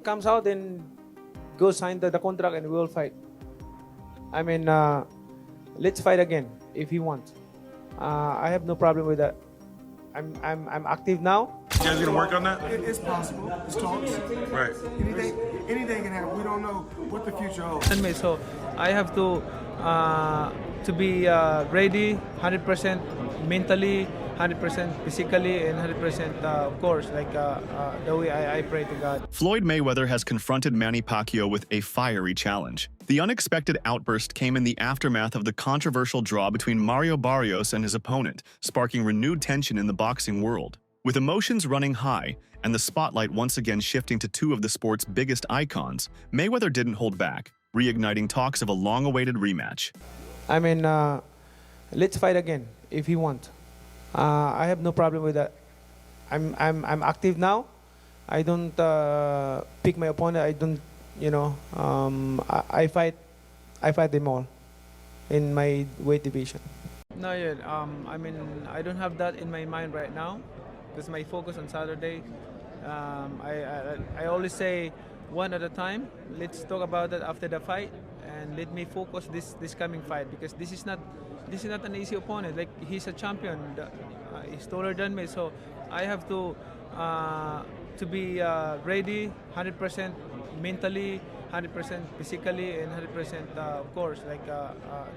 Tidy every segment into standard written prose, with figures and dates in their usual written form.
comes out, then go sign the contract and we'll fight. I mean, let's fight again if he wants. I have no problem with that. I'm active now. You guys gonna work on that? It's possible. It's talks. Right. Anything can happen. We don't know what the future holds. So I have to be ready, 100% mentally, 100% physically, and 100% of course, like the way I pray to God. Floyd Mayweather has confronted Manny Pacquiao with a fiery challenge. The unexpected outburst came in the aftermath of the controversial draw between Barrios and his opponent, sparking renewed tension in the boxing world. With emotions running high and the spotlight once again shifting to two of the sport's biggest icons, Mayweather didn't hold back, reigniting talks of a long-awaited rematch. I mean, let's fight again if he wants. I have no problem with that. I'm active now. I don't pick my opponent. I don't, I fight them all in my weight division. Not yet. I mean, I don't have that in my mind right now because my focus on Saturday. I always say one at a time. Let's talk about that after the fight, and let me focus this coming fight because this is not an easy opponent. Like, he's a champion. He's taller than me, so I have to be ready, 100% mentally, 100% physically, and 100% of course, like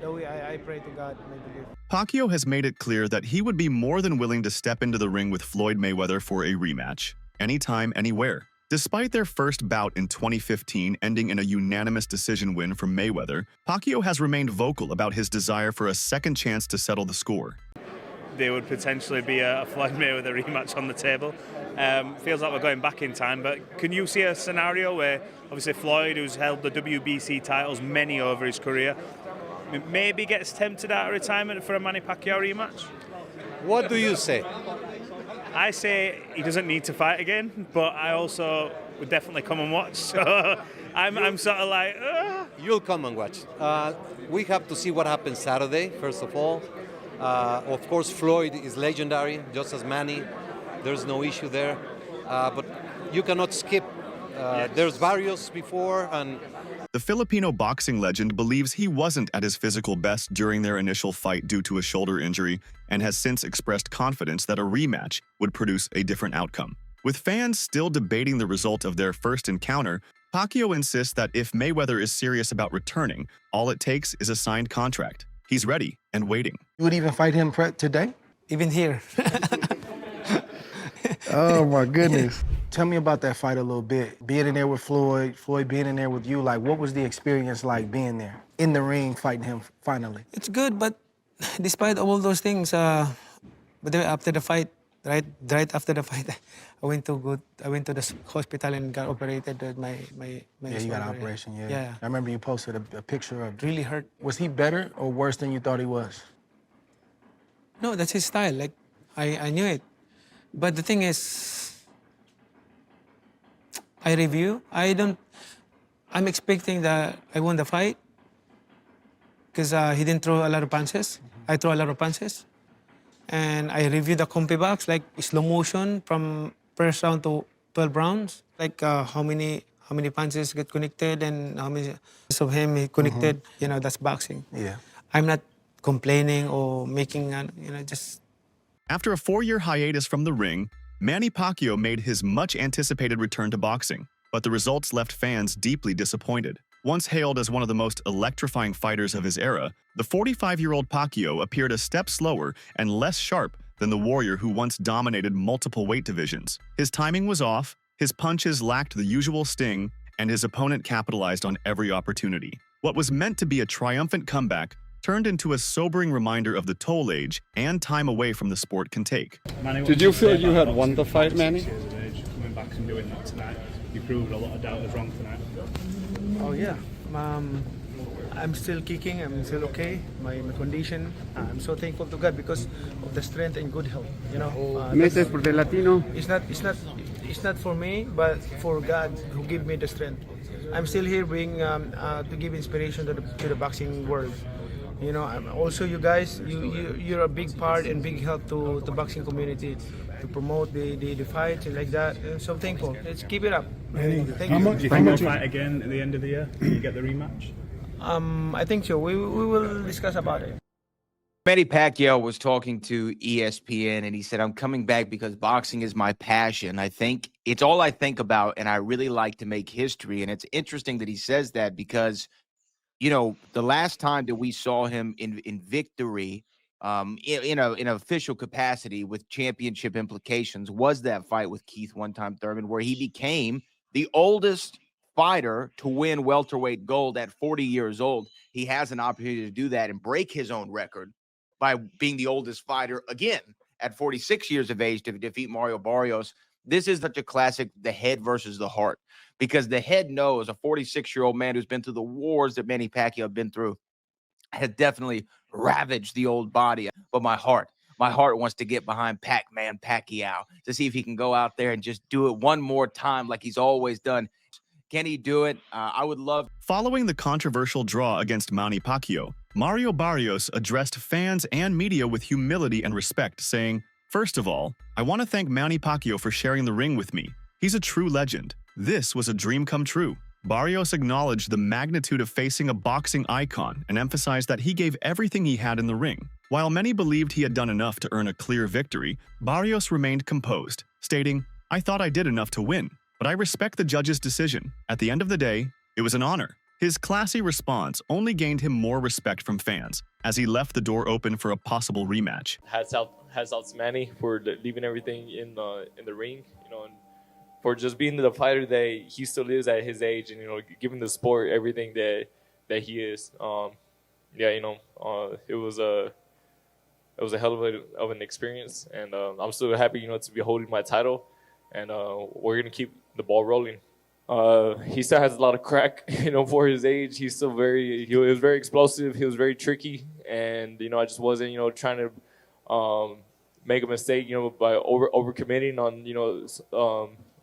the way I pray to God and I believe. Pacquiao has made it clear that he would be more than willing to step into the ring with Floyd Mayweather for a rematch, anytime, anywhere. Despite their first bout in 2015 ending in a unanimous decision win for Mayweather, Pacquiao has remained vocal about his desire for a second chance to settle the score. There would potentially be a Floyd Mayweather rematch on the table. Feels like we're going back in time, but can you see a scenario where obviously Floyd, who's held the WBC titles many over his career, maybe gets tempted out of retirement for a Manny Pacquiao rematch? What do you say? I say he doesn't need to fight again, but I also would definitely come and watch. So I'm sort of like, You'll come and watch. We have to see what happens Saturday, first of all. Of course, Floyd is legendary, just as Manny. There's no issue there. But you cannot skip. There's Barrios before, and the Filipino boxing legend believes he wasn't at his physical best during their initial fight due to a shoulder injury and has since expressed confidence that a rematch would produce a different outcome. With fans still debating the result of their first encounter, Pacquiao insists that if Mayweather is serious about returning, all it takes is a signed contract. He's ready and waiting. You would even fight him today? Even here. Oh my goodness. Tell me about that fight a little bit. Being in there with Floyd being in there with you, like what was the experience like being there in the ring fighting him finally? It's good, but despite all those things, but then after the fight, right after the fight, I went to the hospital and got operated with my Yeah, you got an operation, yeah. Yeah. I remember you posted a picture of. Really hurt. Was he better or worse than you thought he was? No, that's his style. Like, I knew it. But the thing is, I'm expecting that I won the fight because he didn't throw a lot of punches. I throw a lot of punches. And I reviewed the compy box, like slow motion from first round to 12 rounds. Like how many punches get connected and how many of him he connected. That's boxing. Yeah. I'm not complaining or making, just... After a 4-year hiatus from the ring, Manny Pacquiao made his much-anticipated return to boxing, but the results left fans deeply disappointed. Once hailed as one of the most electrifying fighters of his era, the 45-year-old Pacquiao appeared a step slower and less sharp than the warrior who once dominated multiple weight divisions. His timing was off, his punches lacked the usual sting, and his opponent capitalized on every opportunity. What was meant to be a triumphant comeback turned into a sobering reminder of the toll age and time away from the sport can take. Did you feel you had won the fight, Manny? Coming back and doing that tonight, you proved a lot of doubters wrong tonight. Oh yeah, I'm still kicking. I'm still okay. My condition. I'm so thankful to God because of the strength and good health. Meses por el Latino. It's not for me, but for God who gave me the strength. I'm still here being to give inspiration to the boxing world. I'm also, you guys, you're a big part and big help to the boxing community. to promote the fights and like that. So thankful. Let's keep it up. Manny, Thank how you. much? Do you How think much? you'll fight again at the end of the year? Can you get the rematch? I think so. We will discuss about it. Manny Pacquiao was talking to ESPN and he said, I'm coming back because boxing is my passion. I think it's all I think about, and I really like to make history. And it's interesting that he says that because, you know, the last time that we saw him in victory, in an official capacity with championship implications, was that fight with Keith One-Time Thurman, where he became the oldest fighter to win welterweight gold at 40 years old. He has an opportunity to do that and break his own record by being the oldest fighter again at 46 years of age to defeat Mario Barrios. This is such a classic, the head versus the heart, because the head knows a 46-year-old man who's been through the wars that Manny Pacquiao have been through has definitely ravaged the old body. But my heart wants to get behind Pac-Man Pacquiao to see if he can go out there and just do it one more time like he's always done. Can he do it? I would love. Following the controversial draw against Manny Pacquiao, Mario Barrios addressed fans and media with humility and respect, saying, "First of all, I want to thank Manny Pacquiao for sharing the ring with me. He's a true legend. This was a dream come true." Barrios acknowledged the magnitude of facing a boxing icon and emphasized that he gave everything he had in the ring. While many believed he had done enough to earn a clear victory, Barrios remained composed, stating, "I thought I did enough to win, but I respect the judge's decision. At the end of the day, it was an honor." His classy response only gained him more respect from fans as he left the door open for a possible rematch. Hats out to Manny for leaving everything in the ring, you know, and for just being the fighter that he still is at his age, and you know, giving the sport everything that he is. Yeah, you know, it was a hell of an experience, and I'm still happy, you know, to be holding my title, and we're gonna keep the ball rolling. He still has a lot of crack, you know, for his age. He's still he was very explosive. He was very tricky, and you know, I just wasn't, you know, trying to make a mistake, you know, by over committing on, you know,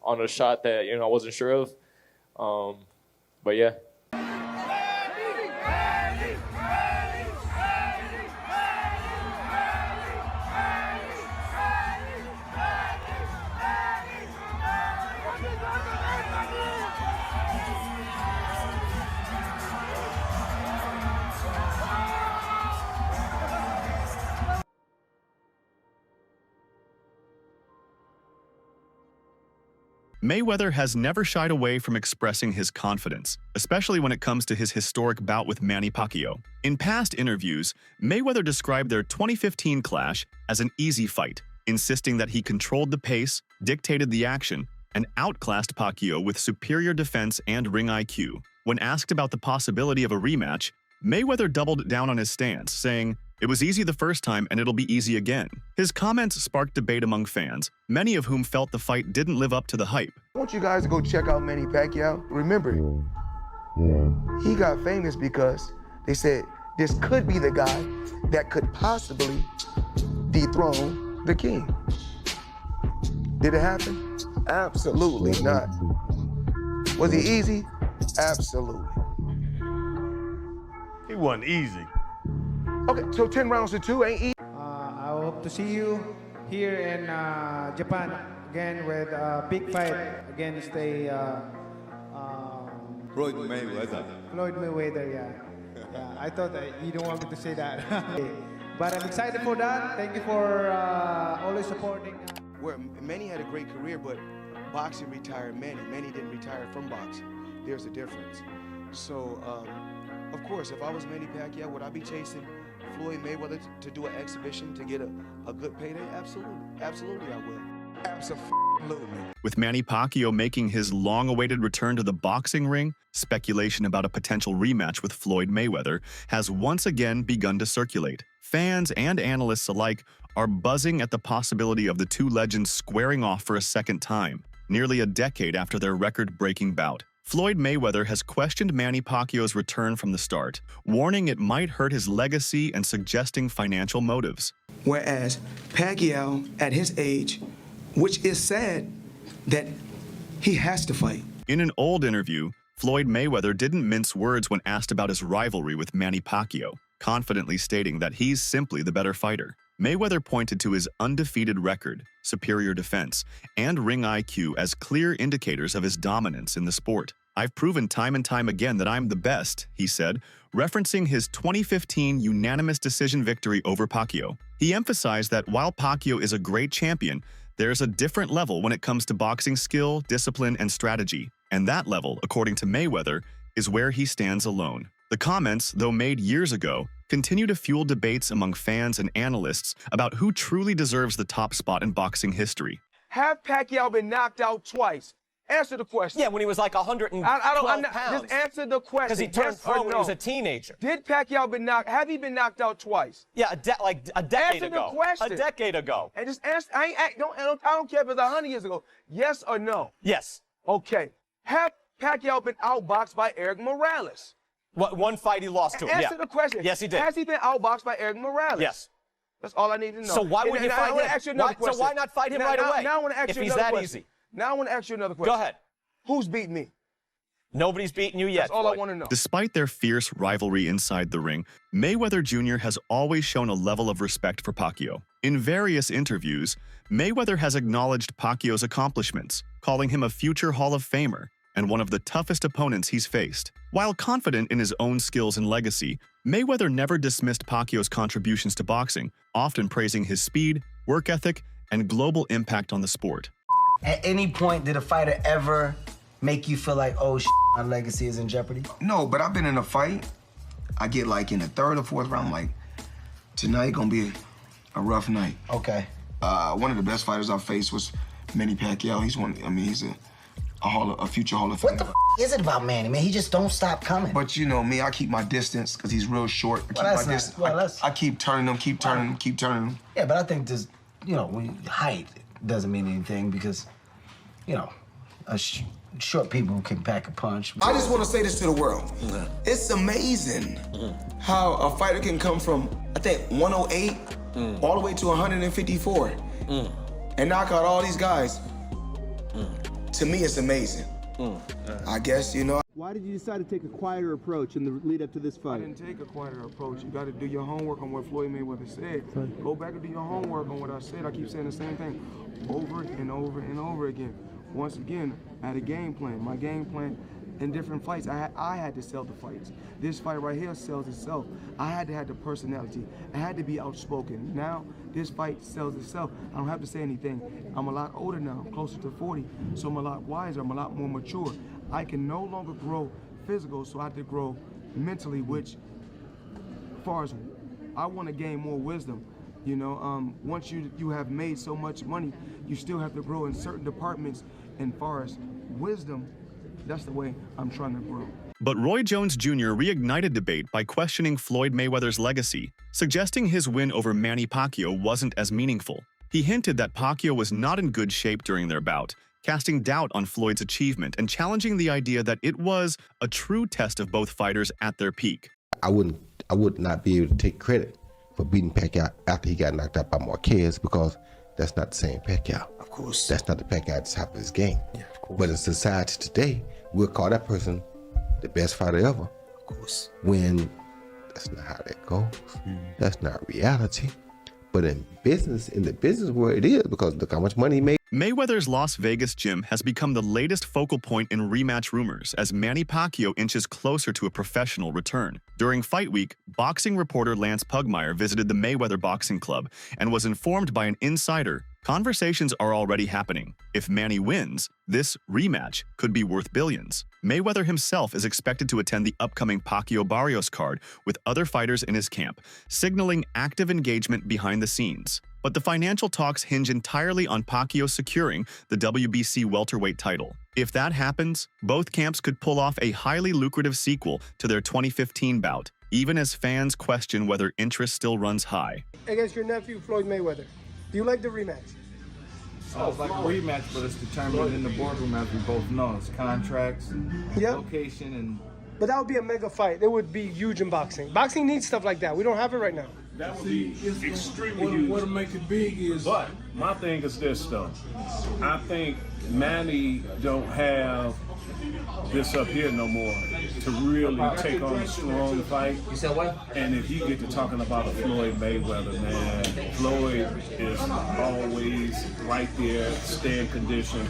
on a shot that, you know, I wasn't sure of. But yeah. Mayweather has never shied away from expressing his confidence, especially when it comes to his historic bout with Manny Pacquiao. In past interviews, Mayweather described their 2015 clash as an easy fight, insisting that he controlled the pace, dictated the action, and outclassed Pacquiao with superior defense and ring IQ. When asked about the possibility of a rematch, Mayweather doubled down on his stance, saying, "It was easy the first time and it'll be easy again." His comments sparked debate among fans, many of whom felt the fight didn't live up to the hype. I want you guys to go check out Manny Pacquiao. Remember, he got famous because they said this could be the guy that could possibly dethrone the king. Did it happen? Absolutely not. Was he easy? Absolutely. It wasn't easy. Okay, so 10 rounds to 2 ain't easy. I hope to see you here in Japan again with a big fight against Floyd Mayweather. Floyd Mayweather, yeah. I thought that you don't want me to say that. But I'm excited for that. Thank you for always supporting. Where Manny had a great career, but boxing retired Manny. Manny didn't retire from boxing. There's a difference. So, of course, if I was Manny Pacquiao, would I be chasing Floyd Mayweather to do an exhibition to get a good payday? Absolutely. Absolutely I will. Absolutely. With Manny Pacquiao making his long-awaited return to the boxing ring, speculation about a potential rematch with Floyd Mayweather has once again begun to circulate. Fans and analysts alike are buzzing at the possibility of the two legends squaring off for a second time, nearly a decade after their record-breaking bout. Floyd Mayweather has questioned Manny Pacquiao's return from the start, warning it might hurt his legacy and suggesting financial motives. Whereas Pacquiao, at his age, which is sad that he has to fight. In an old interview, Floyd Mayweather didn't mince words when asked about his rivalry with Manny Pacquiao, confidently stating that he's simply the better fighter. Mayweather pointed to his undefeated record, superior defense, and ring IQ as clear indicators of his dominance in the sport. "I've proven time and time again that I'm the best," he said, referencing his 2015 unanimous decision victory over Pacquiao. He emphasized that while Pacquiao is a great champion, there's a different level when it comes to boxing skill, discipline, and strategy. And that level, according to Mayweather, is where he stands alone. The comments, though made years ago, continue to fuel debates among fans and analysts about who truly deserves the top spot in boxing history. Have Pacquiao been knocked out twice? Answer the question. Yeah, when he was like 112 pounds. Just answer the question. Because he turned pro when he was a teenager. Did Pacquiao have he been knocked out twice? Yeah, like a decade ago. Answer the question. A decade ago. And just answer. I don't care if it's 100 years ago. Yes or no? Yes. Okay. Have Pacquiao been outboxed by Eric Morales? What, one fight he lost to him? Answer the question. Yes, he did. Has he been outboxed by Eric Morales? Yes. That's all I need to know. So why wouldn't you fight him? So why not fight him right away? Now I want to ask you another question. If he's that easy. Now I want to ask you another question. Go ahead. Who's beating me? Nobody's beaten you yet. That's all I want to know. Despite their fierce rivalry inside the ring, Mayweather Jr. has always shown a level of respect for Pacquiao. In various interviews, Mayweather has acknowledged Pacquiao's accomplishments, calling him a future Hall of Famer and one of the toughest opponents he's faced. While confident in his own skills and legacy, Mayweather never dismissed Pacquiao's contributions to boxing, often praising his speed, work ethic, and global impact on the sport. At any point, did a fighter ever make you feel like, oh, my legacy is in jeopardy? No, but I've been in a fight. I get like in the third or fourth round, like, tonight gonna be a rough night. Okay. One of the best fighters I faced was Manny Pacquiao. He's he's a future Hall of Famer. What the is it about Manny, man? He just don't stop coming. But you know me, I keep my distance because he's real short. I keep turning him, keep turning him. Yeah, but I think this, height doesn't mean anything because, short people can pack a punch. I just want to say this to the world. It's amazing how a fighter can come from, I think, 108 all the way to 154 and knock out all these guys. To me, it's amazing. I guess, Why did you decide to take a quieter approach in the lead up to this fight? I didn't take a quieter approach. You got to do your homework on what Floyd Mayweather said. Go back and do your homework on what I said. I keep saying the same thing over and over and over again. Once again, I had a game plan. My game plan in different fights, I had to sell the fights. This fight right here sells itself. I had to have the personality. I had to be outspoken. Now, this fight sells itself. I don't have to say anything. I'm a lot older now, closer to 40, so I'm a lot wiser. I'm a lot more mature. I can no longer grow physical, so I have to grow mentally, which, as far as I want to gain more wisdom. Once you have made so much money, you still have to grow in certain departments. And far as wisdom, that's the way I'm trying to grow. But Roy Jones Jr. reignited debate by questioning Floyd Mayweather's legacy, suggesting his win over Manny Pacquiao wasn't as meaningful. He hinted that Pacquiao was not in good shape during their bout, casting doubt on Floyd's achievement and challenging the idea that it was a true test of both fighters at their peak. I would not be able to take credit for beating Pacquiao after he got knocked out by Marquez because that's not the same Pacquiao. Of course. That's not the Pacquiao at the top of his game. Yeah, of course. But in society today, we'll call that person the best fighter ever. Of course. When that's not how that goes. That's not reality. But in the business world, it is because look how much money he made. Mayweather's Las Vegas gym has become the latest focal point in rematch rumors as Manny Pacquiao inches closer to a professional return. During fight week, boxing reporter Lance Pugmire visited the Mayweather Boxing Club and was informed by an insider conversations are already happening. If Manny wins, this rematch could be worth billions. Mayweather himself is expected to attend the upcoming Pacquiao Barrios card with other fighters in his camp, signaling active engagement behind the scenes. But the financial talks hinge entirely on Pacquiao securing the WBC welterweight title. If that happens, both camps could pull off a highly lucrative sequel to their 2015 bout, even as fans question whether interest still runs high. Against your nephew, Floyd Mayweather. Do you like the rematch? It's like a rematch, but it's determined in the boardroom, as we both know. It's contracts, location, and... But that would be a mega fight. It would be huge in boxing. Boxing needs stuff like that. We don't have it right now. That would be extremely huge. What'll make it big is... But my thing is this, though. I think Manny don't have this up here no more. to really take on a strong fight. You said what? And if you get to talking about a Floyd Mayweather, man, Floyd is always right there, stay in condition.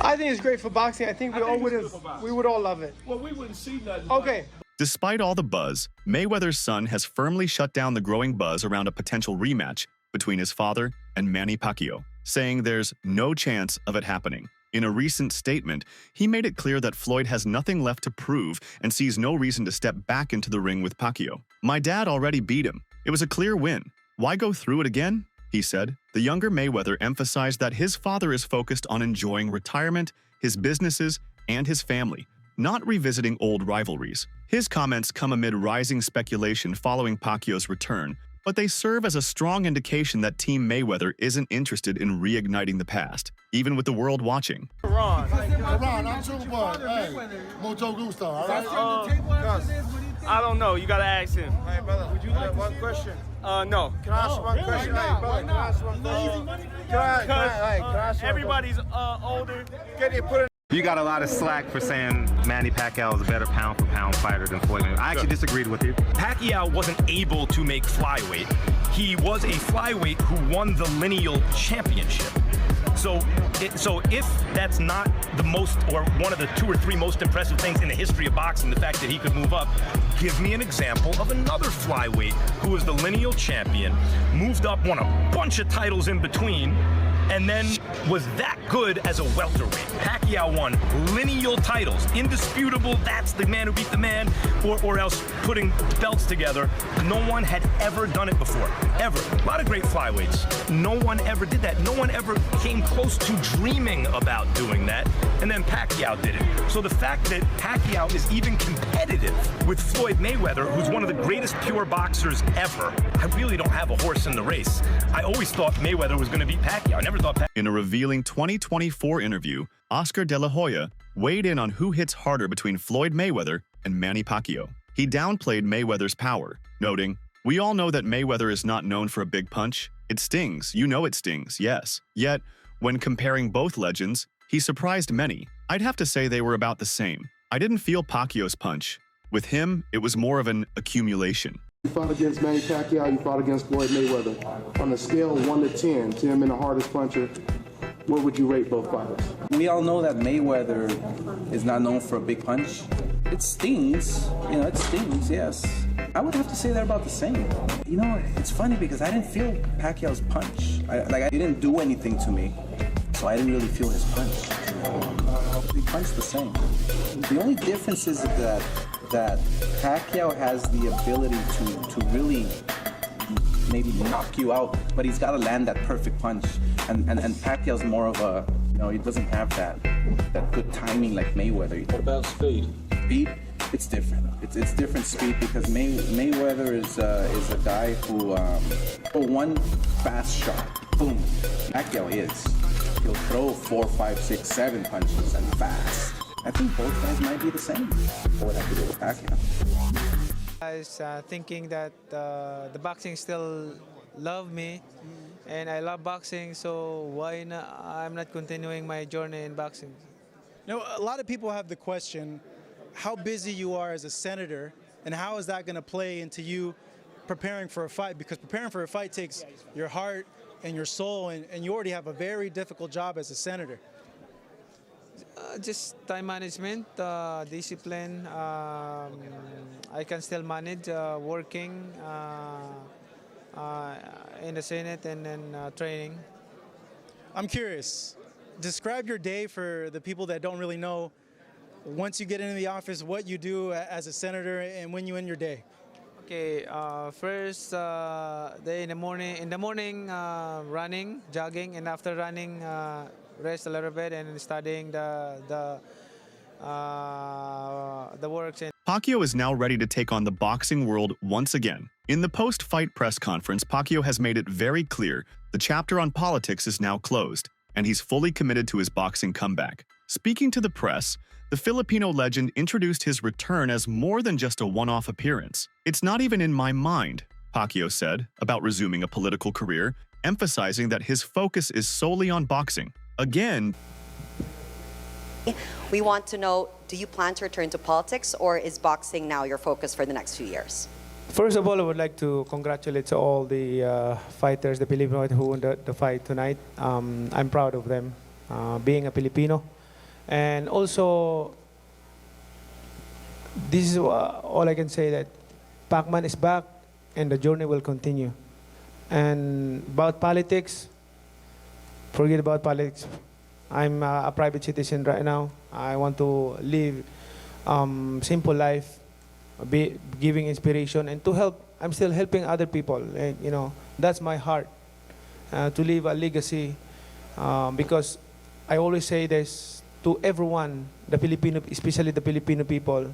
I think it's great for boxing. I think we would all love it. Well, we wouldn't see nothing. Okay. Despite all the buzz, Mayweather's son has firmly shut down the growing buzz around a potential rematch between his father and Manny Pacquiao, saying there's no chance of it happening. In a recent statement, he made it clear that Floyd has nothing left to prove and sees no reason to step back into the ring with Pacquiao. "My dad already beat him. It was a clear win. Why go through it again?" he said. The younger Mayweather emphasized that his father is focused on enjoying retirement, his businesses, and his family, not revisiting old rivalries. His comments come amid rising speculation following Pacquiao's return, but they serve as a strong indication that Team Mayweather isn't interested in reigniting the past, even with the world watching. Ron, I'm Superboy. Hey, Mucho Gusto, all right? I don't know. You gotta ask him. Hey, brother, would you like one question? No. Can I ask one question? Hey, brother, can I ask one question? Can I ask one Everybody's older. Can you put it? You got a lot of slack for saying Manny Pacquiao is a better pound-for-pound fighter than Floyd Mayweather. I actually disagreed with you. Pacquiao wasn't able to make flyweight. He was a flyweight who won the lineal championship. So if that's not the most, or one of the 2 or 3 most impressive things in the history of boxing, the fact that he could move up, give me an example of another flyweight who was the lineal champion, moved up, won a bunch of titles in between, and then was that good as a welterweight. Pacquiao won lineal titles, indisputable, that's the man who beat the man, or else putting belts together. No one had ever done it before, ever. A lot of great flyweights. No one ever did that. No one ever came close to dreaming about doing that, and then Pacquiao did it. So the fact that Pacquiao is even competitive with Floyd Mayweather, who's one of the greatest pure boxers ever, I really don't have a horse in the race. I always thought Mayweather was going to beat Pacquiao. I never thought Pacquiao. In a revealing 2024 interview, Oscar De La Hoya weighed in on who hits harder between Floyd Mayweather and Manny Pacquiao. He downplayed Mayweather's power, noting, "We all know that Mayweather is not known for a big punch. It stings. You know it stings, yes. Yet, when comparing both legends, he surprised many. I'd have to say they were about the same. I didn't feel Pacquiao's punch. With him, it was more of an accumulation." You fought against Manny Pacquiao, you fought against Floyd Mayweather. On a scale of 1 to 10, 10 being the hardest puncher, what would you rate both fighters? We all know that Mayweather is not known for a big punch. It stings, it stings, yes. I would have to say they're about the same. You know, it's funny because I didn't feel Pacquiao's punch. He didn't do anything to me, so I didn't really feel his punch. He punched the same. The only difference is that Pacquiao has the ability to really maybe knock you out, but he's got to land that perfect punch. And Pacquiao's more of a, he doesn't have that good timing like Mayweather. What about speed? Speed, it's different. It's different speed because Mayweather is a guy who one fast shot, boom. Pacquiao is. He'll throw 4, 5, 6, 7 punches and fast. I think both guys might be the same. What would have to do with Pacquiao? Guys thinking that the boxing still love me, and I love boxing, so why not? I'm not continuing my journey in boxing. A lot of people have the question, how busy you are as a senator, and how is that going to play into you preparing for a fight? Because preparing for a fight takes your heart and your soul, and you already have a very difficult job as a senator. Just time management, discipline. I can still manage working in the Senate and then training. I'm curious, describe your day for the people that don't really know. Once you get into the office, what you do as a senator and when you end your day. Okay, first day in the morning running, jogging, and after running, rest a little bit and studying the works. Pacquiao is now ready to take on the boxing world once again. In the post-fight press conference, Pacquiao has made it very clear the chapter on politics is now closed, and he's fully committed to his boxing comeback. Speaking to the press, the Filipino legend introduced his return as more than just a one-off appearance. "It's not even in my mind," Pacquiao said about resuming a political career, emphasizing that his focus is solely on boxing. Again, We want to know, do you plan to return to politics, or is boxing now your focus for the next few years? First of all, I would like to congratulate all the fighters, the Filipino who won the fight tonight. I'm proud of them, being a Filipino. And also, this is all I can say, that Pacman is back and the journey will continue. And about politics, forget about politics. I'm a private citizen right now. I want to live simple life, be giving inspiration and to help. I'm still helping other people, and you know that's my heart, to leave a legacy, because I always say this to everyone, the Filipino, especially the Filipino people.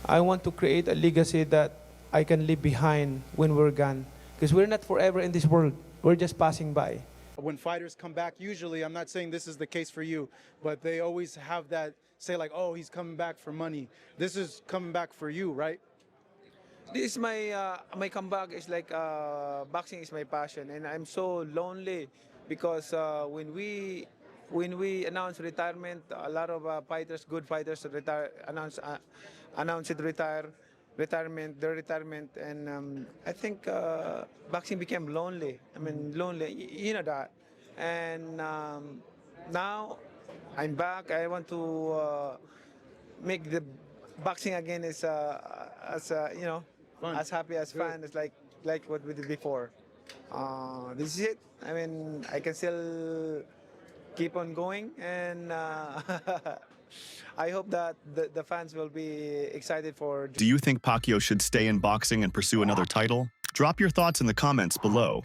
I want to create a legacy that I can leave behind when we're gone, because we're not forever in this world. We're just passing by. When fighters come back, usually, I'm not saying this is the case for you, but they always have that, say like, oh, he's coming back for money. This is coming back for you, right? This is my comeback is like boxing is my passion, and I'm so lonely because when we announce retirement, a lot of fighters, good fighters, announce it retirement, their retirement, and I think boxing became lonely. I mean, lonely, you know that. And now I'm back. I want to make the boxing again as you know, fun. As happy as fun as like what we did before. This is it. I mean, I can still keep on going, and I hope that the fans will be excited for. Do you think Pacquiao should stay in boxing and pursue another title? Drop your thoughts in the comments below.